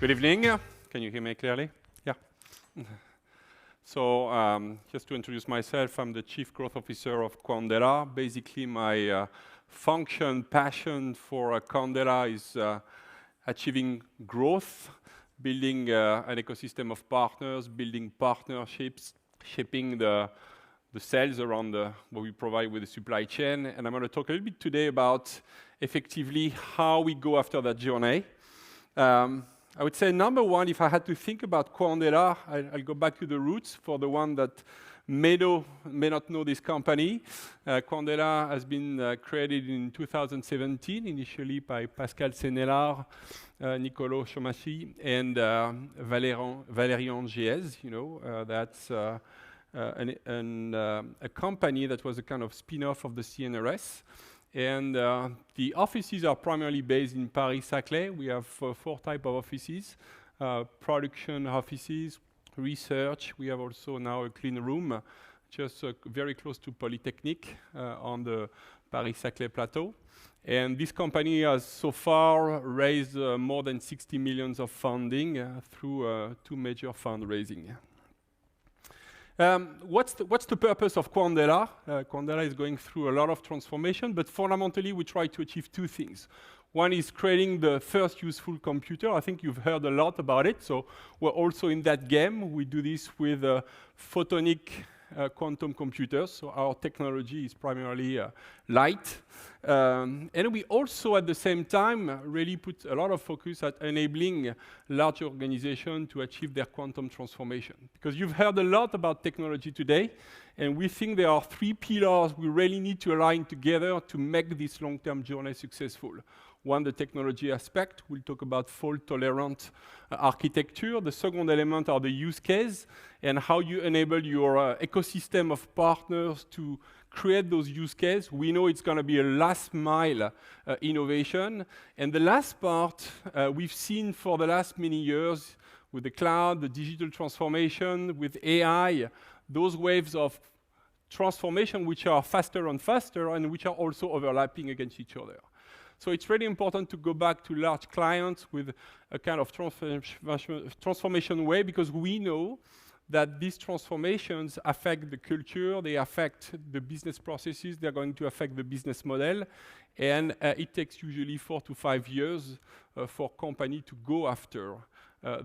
Good evening. Can you hear me clearly? Yeah. So just to introduce myself, I'm the Chief Growth Officer of Quandela. Basically, my passion for Quandela is achieving growth, building an ecosystem of partners, building partnerships, shaping the sales around what we provide with the supply chain. And I'm going to talk a little bit today about effectively how we go after that journey. I would say number one, if I had to think about Quandela, I'll go back to the roots for the one that may not know this company. Quandela has been created in 2017, initially by Pascal Sénélard, Nicolo Chomachi, and Valérian Giez. That's a company that was a kind of spin-off of the CNRS. And the offices are primarily based in Paris-Saclay. We have 4 types of offices, production offices, research. We have also now a clean room, just very close to Polytechnique on the Paris-Saclay plateau. And this company has so far raised more than 60 million of funding through 2 major fundraising. What's the purpose of Quandela? Quandela is going through a lot of transformation, but fundamentally we try to achieve 2 things. One is creating the first useful computer. I think you've heard a lot about it, so we're also in that game. We do this with photonic quantum computers, so our technology is primarily light. And we also, at the same time, really put a lot of focus at enabling large organizations to achieve their quantum transformation. Because you've heard a lot about technology today, and we think there are 3 pillars we really need to align together to make this long-term journey successful. One, the technology aspect. We'll talk about fault-tolerant architecture. The second element are the use case and how you enable your ecosystem of partners to create those use cases. We know it's going to be a last-mile innovation. And the last part, we've seen for the last many years with the cloud, the digital transformation, with AI, those waves of transformation which are faster and faster and which are also overlapping against each other. So it's really important to go back to large clients with a kind of transformation way, because we know that these transformations affect the culture, they affect the business processes, they're going to affect the business model, and it takes usually 4 to 5 years for company to go after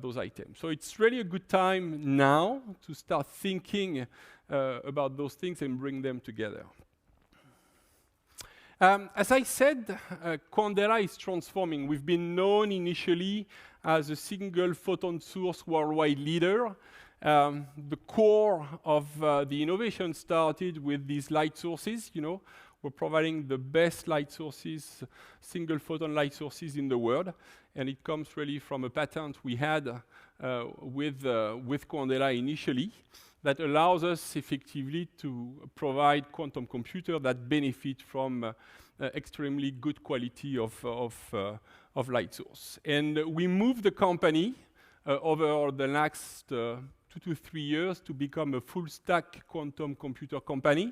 those items. So it's really a good time now to start thinking about those things and bring them together. As I said, Quandela is transforming. We've been known initially as a single photon source worldwide leader. The core of the innovation started with these light sources. We're providing the best light sources, single photon light sources in the world, and it comes really from a patent we had with Quandela initially, that allows us effectively to provide quantum computer that benefit from extremely good quality of light source. And we moved the company over the next 2 to 3 years to become a full stack quantum computer company,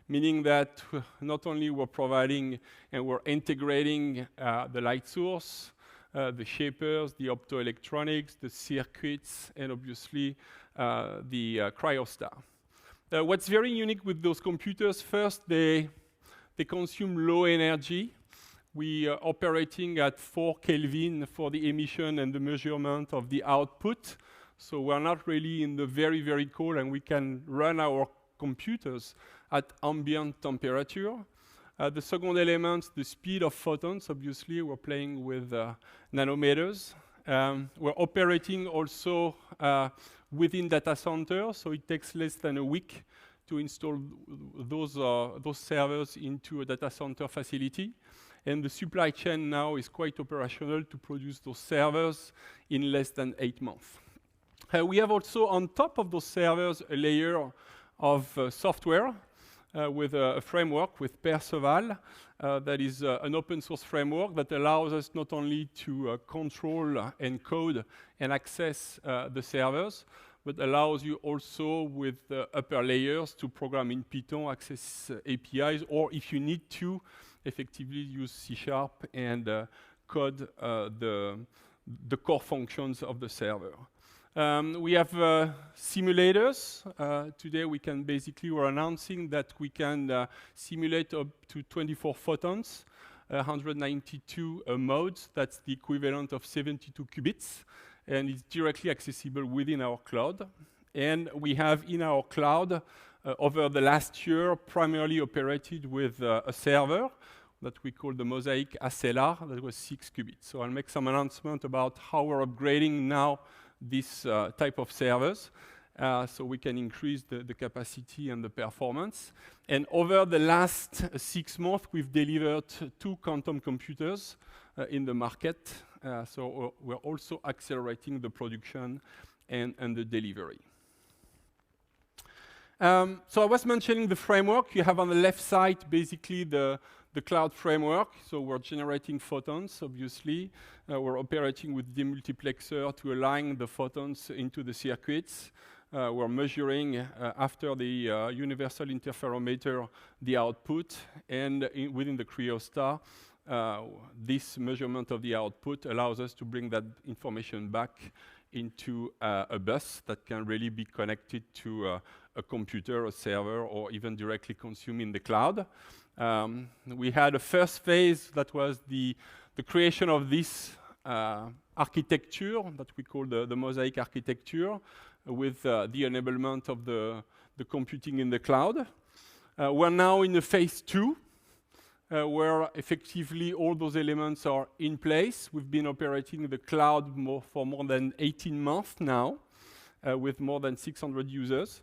meaning that not only we're providing and we're integrating the light source, the shapers, the optoelectronics, the circuits, and obviously the cryostar. What's very unique with those computers, first, they consume low energy. We are operating at 4 Kelvin for the emission and the measurement of the output. So we're not really in the very, very cold, and we can run our computers at ambient temperature. The second element, the speed of photons. Obviously, we're playing with nanometers. We're operating also within data centers, so it takes less than a week to install those servers into a data center facility. And the supply chain now is quite operational to produce those servers in less than 8 months. We have also, on top of those servers, a layer of software with a framework with Perceval that is an open source framework that allows us not only to control and code and access the servers, but allows you also with upper layers to program in Python, access APIs, or if you need to, effectively use C# and code the core functions of the server. We have simulators. Today we're announcing that we can simulate up to 24 photons, 192 modes. That's the equivalent of 72 qubits, and it's directly accessible within our cloud. And we have in our cloud, over the last year, primarily operated with a server that we call the Mosaic SLR, that was 6 qubits. So I'll make some announcement about how we're upgrading now this type of servers, so we can increase the capacity and the performance. And over the last 6 months, we've delivered 2 quantum computers in the market. So we're also accelerating the production and the delivery. So I was mentioning the framework. You have on the left side basically the cloud framework. So we're generating photons, obviously. We're operating with demultiplexer to align the photons into the circuits. We're measuring after the universal interferometer the output, and within the cryostar, this measurement of the output allows us to bring that information back into a bus that can really be connected to a computer, a server, or even directly consumed in the cloud. We had a first phase that was the creation of this architecture that we call the Mosaic architecture, with the enablement of the computing in the cloud. We're now in the phase 2, where effectively all those elements are in place. We've been operating the cloud for more than 18 months now, with more than 600 users.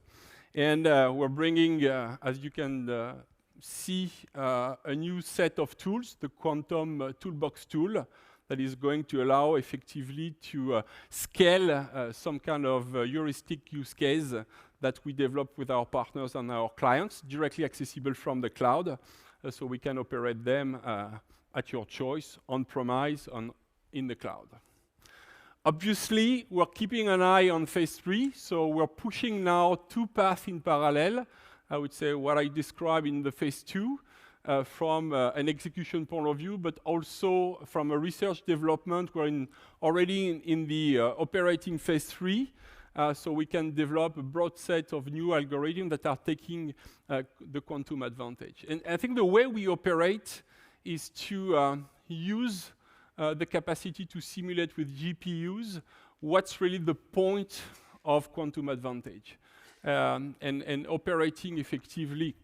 And we're bringing, as you can see, a new set of tools, the Quantum Toolbox tool, that is going to allow effectively to scale some kind of heuristic use case that we develop with our partners and our clients, directly accessible from the cloud, so we can operate them at your choice, on-premise, in the cloud. Obviously, we're keeping an eye on phase 3, so we're pushing now 2 paths in parallel. I would say what I described in the phase 2, from an execution point of view, but also from a research development. We're already in the operating phase 3, so we can develop a broad set of new algorithms that are taking the quantum advantage. And I think the way we operate is to use the capacity to simulate with GPUs what's really the point of quantum advantage, and operating effectively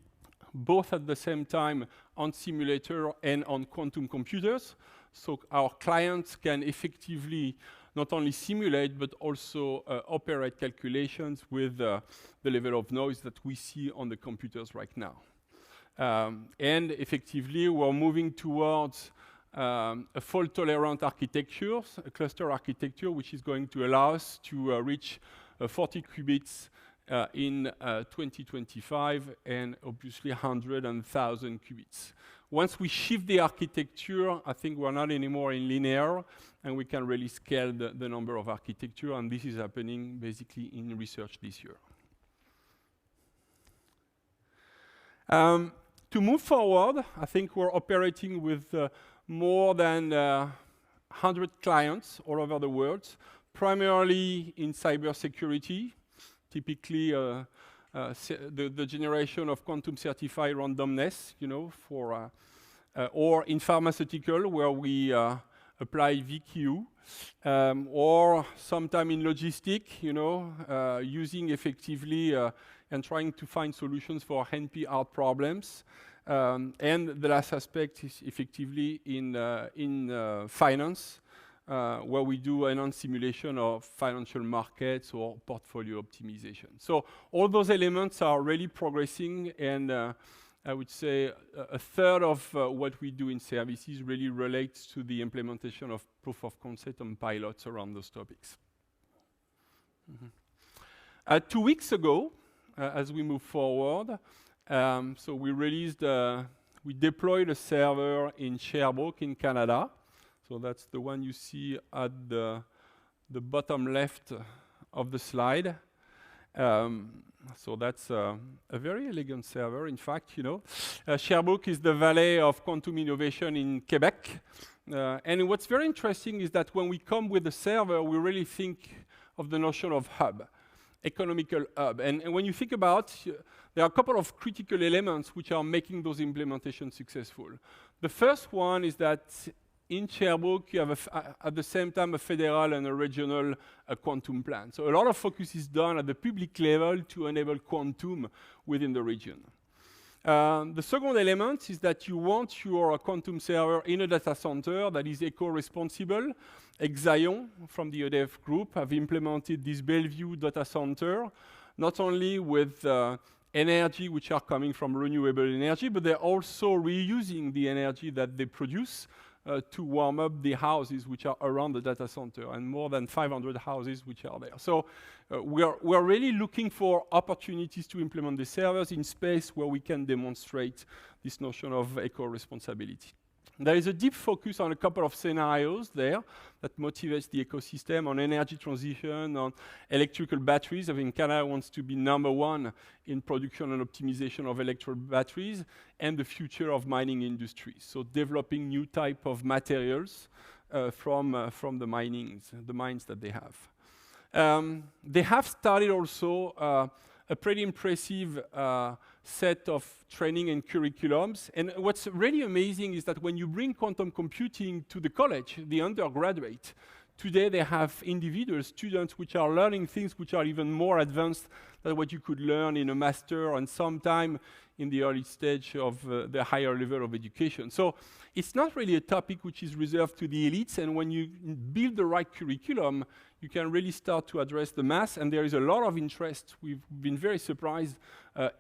both at the same time on simulator and on quantum computers, so our clients can effectively not only simulate but also operate calculations with the level of noise that we see on the computers right now. And effectively, we're moving towards a fault-tolerant architecture, a cluster architecture, which is going to allow us to reach 40 qubits in 2025, and obviously 100 and 1,000 qubits. Once we shift the architecture, I think we're not anymore in linear, and we can really scale the number of architecture, and this is happening basically in research this year. To move forward, I think we're operating with more than 100 clients all over the world, primarily in cybersecurity, typically the generation of quantum certified randomness, for or in pharmaceutical, where we apply VQ, or sometime in logistic, using effectively and trying to find solutions for NP-hard problems. And the last aspect is effectively in finance, where we do an simulation of financial markets or portfolio optimization. So all those elements are really progressing, and I would say a third of what we do in services really relates to the implementation of proof of concept and pilots around those topics. 2 weeks ago, as we move forward, so we deployed a server in Sherbrooke in Canada. So that's the one you see at the bottom left of the slide. So that's a very elegant server. In fact, Sherbrooke is the valley of quantum innovation in Quebec. And what's very interesting is that when we come with a server, we really think of the notion of hub, economical hub. And when you think about, there are a couple of critical elements which are making those implementations successful. The first one is that in Sherbrooke, you have at the same time a federal and a regional quantum plan. So a lot of focus is done at the public level to enable quantum within the region. The second element is that you want your quantum server in a data center that is eco-responsible. Exaion from the EDF group have implemented this Bellevue data center, not only with energy which are coming from renewable energy, but they're also reusing the energy that they produce to warm up the houses which are around the data center, and more than 500 houses which are there. So we are really looking for opportunities to implement the servers in space where we can demonstrate this notion of eco-responsibility. There is a deep focus on a couple of scenarios there that motivates the ecosystem on energy transition, on electrical batteries. I think Canada wants to be number one in production and optimization of electrical batteries, and the future of mining industry. So developing new type of materials from the mines that they have. They have started also a pretty impressive set of training and curriculums. And what's really amazing is that when you bring quantum computing to the college, the undergraduate, today they have individual students which are learning things which are even more advanced than what you could learn in a master and sometime in the early stage of the higher level of education. So it's not really a topic which is reserved to the elites, and when you build the right curriculum, you can really start to address the mass, and there is a lot of interest. We've been very surprised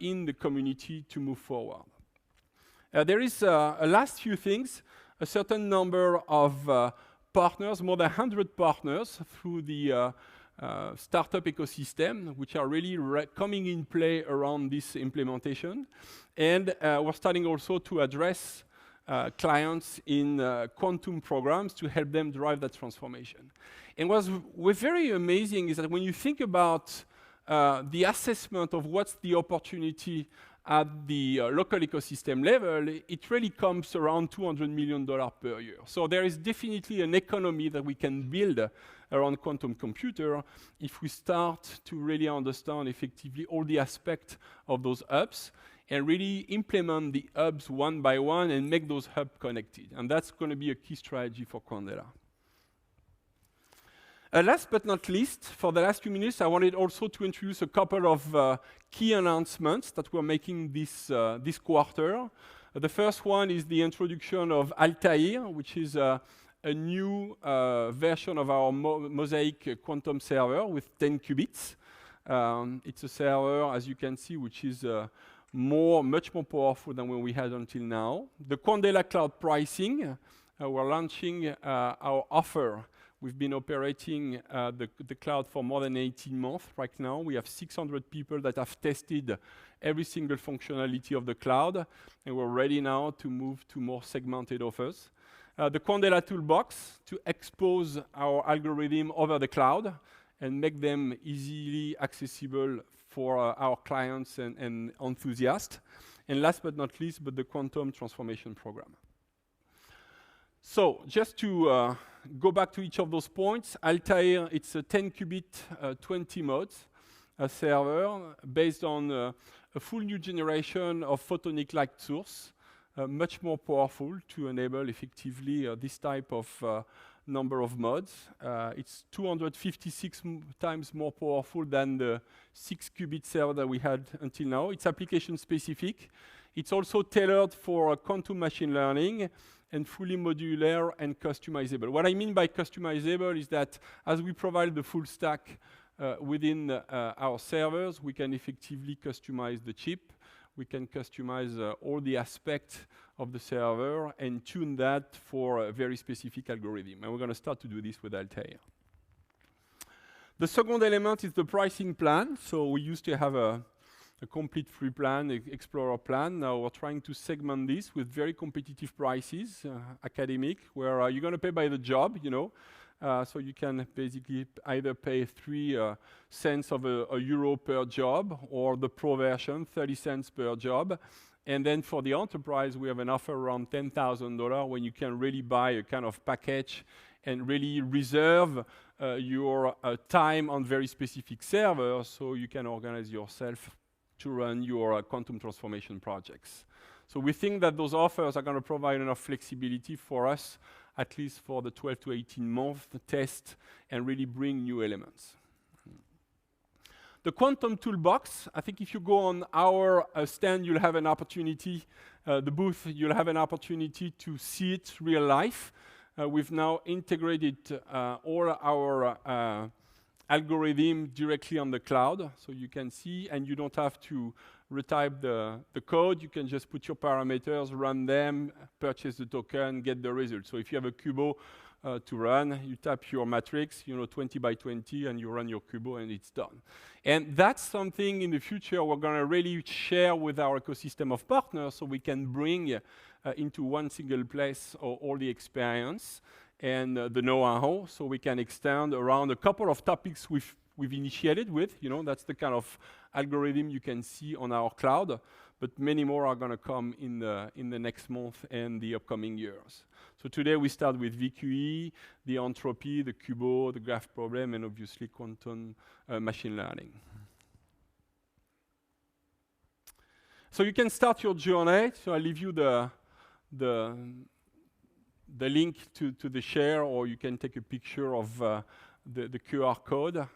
in the community to move forward. There is a last few things, a certain number of partners, more than 100 partners through the startup ecosystem, which are really coming in play around this implementation. And we're starting also to address clients in quantum programs to help them drive that transformation. And what's very amazing is that when you think about the assessment of what's the opportunity at the local ecosystem level, it really comes around $200 million per year. So there is definitely an economy that we can build around quantum computer if we start to really understand effectively all the aspects of those hubs and really implement the hubs one by one and make those hubs connected. And that's going to be a key strategy for Quandela. Last but not least, for the last few minutes, I wanted also to introduce a couple of key announcements that we're making this quarter. The first one is the introduction of Altair, which is a new version of our Mosaic quantum server with 10 qubits. It's a server, as you can see, which is much more powerful than what we had until now. The Quandela cloud pricing, we're launching our offer. We've been operating the cloud for more than 18 months right now. We have 600 people that have tested every single functionality of the cloud, and we're ready now to move to more segmented offers. The Quandela toolbox to expose our algorithm over the cloud and make them easily accessible for our clients and enthusiasts. And last but not least, the quantum transformation program. So just to go back to each of those points, Altair, it's a 10 qubit, 20 modes server based on a full new generation of photonic light source, much more powerful to enable effectively this type of number of modes. It's 256 times more powerful than the 6 qubit server that we had until now. It's application specific. It's also tailored for quantum machine learning and fully modular and customizable. What I mean by customizable is that as we provide the full stack within our servers, we can effectively customize the chip. We can customize all the aspects of the server and tune that for a very specific algorithm. And we're going to start to do this with Altair. The second element is the pricing plan. So we used to have a complete free plan, Explorer plan. Now we're trying to segment this with very competitive prices, academic, where you're going to pay by the job, you know. So you can basically either pay 3 cents of a euro per job, or the pro version, 30 cents per job. And then for the enterprise, we have an offer around $10,000 when you can really buy a kind of package and really reserve your time on very specific servers so you can organize yourself to run your quantum transformation projects. So we think that those offers are going to provide enough flexibility for us, at least for the 12 to 18 month test, and really bring new elements. The quantum toolbox, I think if you go on our stand, you'll have an opportunity, the booth, you'll have an opportunity to see it real life. We've now integrated all our algorithm directly on the cloud, so you can see, and you don't have to retype the code. You can just put your parameters, run them, purchase the token, get the result. So if you have a Cubo to run, you tap your matrix, 20 by 20, and you run your Cubo, and it's done. And that's something in the future we're going to really share with our ecosystem of partners, so we can bring into one single place all the experience and the know-how, so we can extend around a couple of topics we've initiated with. That's the kind of algorithm you can see on our cloud, but many more are going to come in the next month and the upcoming years. So today we start with VQE, the entropy, the Cubo, the graph problem, and obviously quantum machine learning. So you can start your journey. So I'll leave you the link to the share, or you can take a picture of the QR code.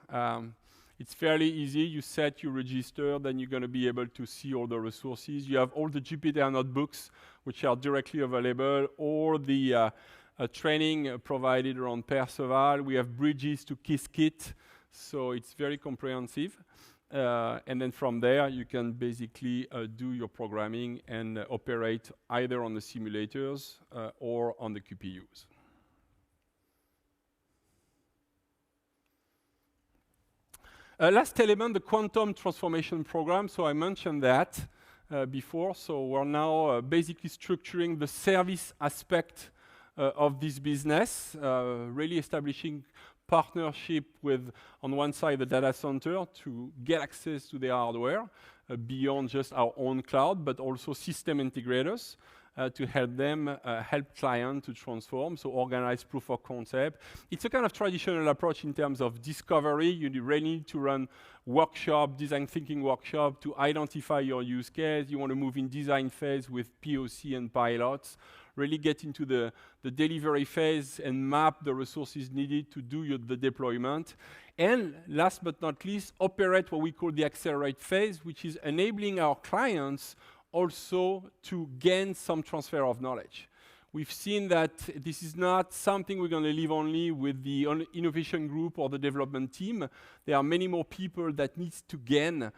It's fairly easy. You set, you register, then you're going to be able to see all the resources. You have all the Jupyter notebooks, which are directly available, or the training provided around Perceval. We have bridges to Qiskit, so it's very comprehensive. And then from there, you can basically do your programming and operate either on the simulators or on the QPUs. Last element, the quantum transformation program. So I mentioned that before. So we're now basically structuring the service aspect of this business, really establishing partnership with, on one side, the data center to get access to the hardware beyond just our own cloud, but also system integrators to help them help clients to transform, so organize proof of concept. It's a kind of traditional approach in terms of discovery. You really need to run workshop, design thinking workshop to identify your use case. You want to move in design phase with POC and pilots, really get into the delivery phase and map the resources needed to do the deployment. And last but not least, operate what we call the accelerate phase, which is enabling our clients also to gain some transfer of knowledge. We've seen that this is not something we're going to leave only with the innovation group or the development team. There are many more people that need to gain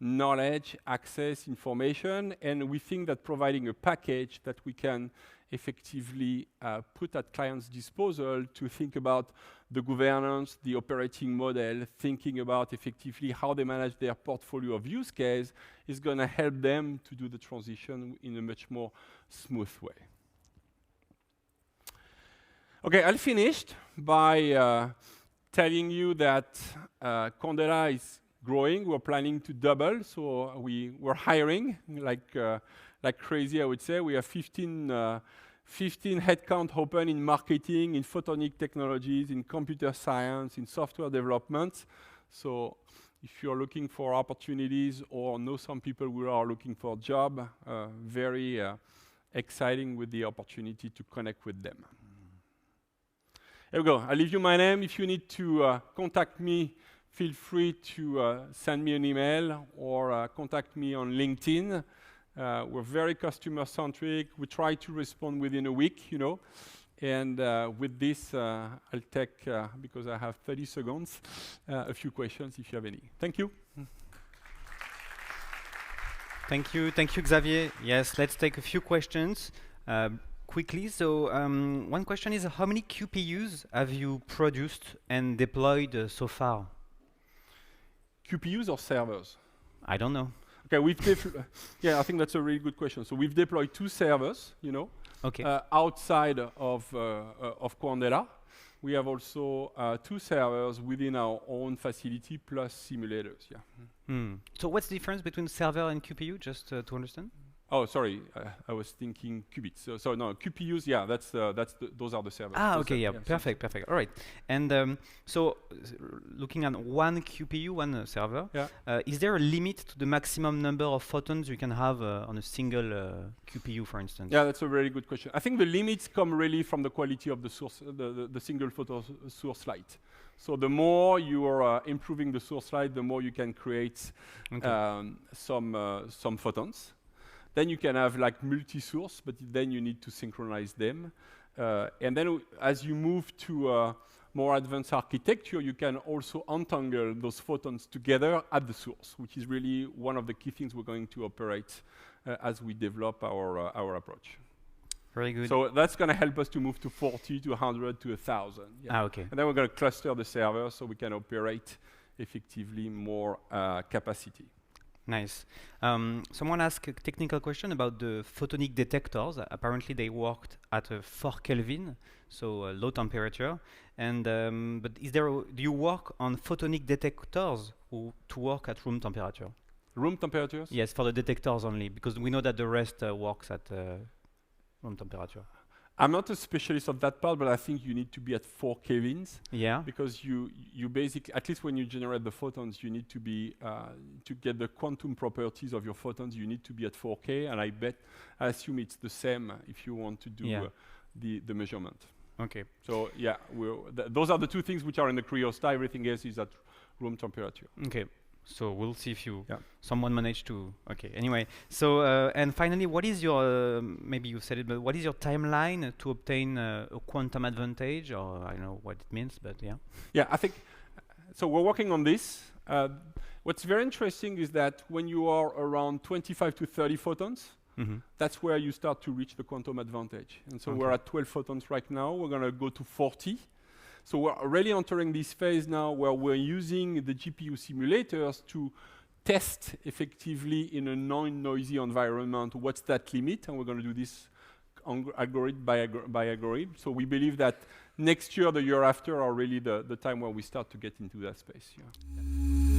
knowledge, access, information, and we think that providing a package that we can effectively put at clients' disposal to think about the governance, the operating model, thinking about effectively how they manage their portfolio of use case is going to help them to do the transition in a much more smooth way. Okay, I'll finish by telling you that Quandela is growing. We're planning to double, so we're hiring like crazy, I would say. We have 15 headcount open in marketing, in photonic technologies, in computer science, in software development. So if you're looking for opportunities or know some people who are looking for a job, very exciting with the opportunity to connect with them. Here we go. I'll leave you my name. If you need to contact me, feel free to send me an email or contact me on LinkedIn. We're very customer-centric. We try to respond within a week, And with this, I'll take, because I have 30 seconds, a few questions if you have any. Thank you. Thank you, Xavier. Yes, let's take a few questions quickly. So one question is, how many QPUs have you produced and deployed so far? QPUs or servers? I don't know. Okay, yeah, I think that's a really good question. So we've deployed 2 servers, okay. Outside of Quandela. We have also 2 servers within our own facility plus simulators. Yeah. So what's the difference between server and QPU, just to understand? Oh, sorry, I was thinking qubits. So no, QPUs. Yeah, those are the servers. Ah, Those okay, are- yeah, so- perfect, perfect. All right. And so, looking at one QPU, one server, Yeah. is there a limit to the maximum number of photons you can have on a single QPU, for instance? Yeah, that's a very good question. I think the limits come really from the quality of the source, the single photo source light. So the more you are improving the source light, the more you can create Okay. some photons. Then you can have like multi-source, but then you need to synchronize them. And then as you move to more advanced architecture, you can also untangle those photons together at the source, which is really one of the key things we're going to operate as we develop our approach. Very good. So that's going to help us to move to 40, to 100, to 1,000. Yeah. Ah, okay. And then we're going to cluster the server so we can operate effectively more capacity. Nice. Someone asked a technical question about the photonic detectors. Apparently, they worked at 4 Kelvin, so low temperature. And but do you work on photonic detectors to work at room temperature? Room temperatures? Yes, for the detectors only, because we know that the rest works at room temperature. I'm not a specialist of that part, but I think you need to be at 4 kelvins. Yeah. Because you basically, at least when you generate the photons, you need to be, to get the quantum properties of your photons, you need to be at 4K, and I assume it's the same if you want to do the measurement. Okay. So yeah, those are the two things which are in the cryostat, everything else is at room temperature. Okay. So we'll see if someone managed to. Okay. Anyway, so and finally, what is your maybe you said it, but what is your timeline to obtain a quantum advantage? Or I don't know what it means, but yeah. Yeah, I think so. We're working on this. What's very interesting is that when you are around 25 to 30 photons, that's where you start to reach the quantum advantage. And so we're at 12 photons right now. We're going to go to 40. So we're already entering this phase now where we're using the GPU simulators to test effectively in a non-noisy environment what's that limit, and we're going to do this algorithm by algorithm. So we believe that next year, the year after, are really the time where we start to get into that space. Yeah.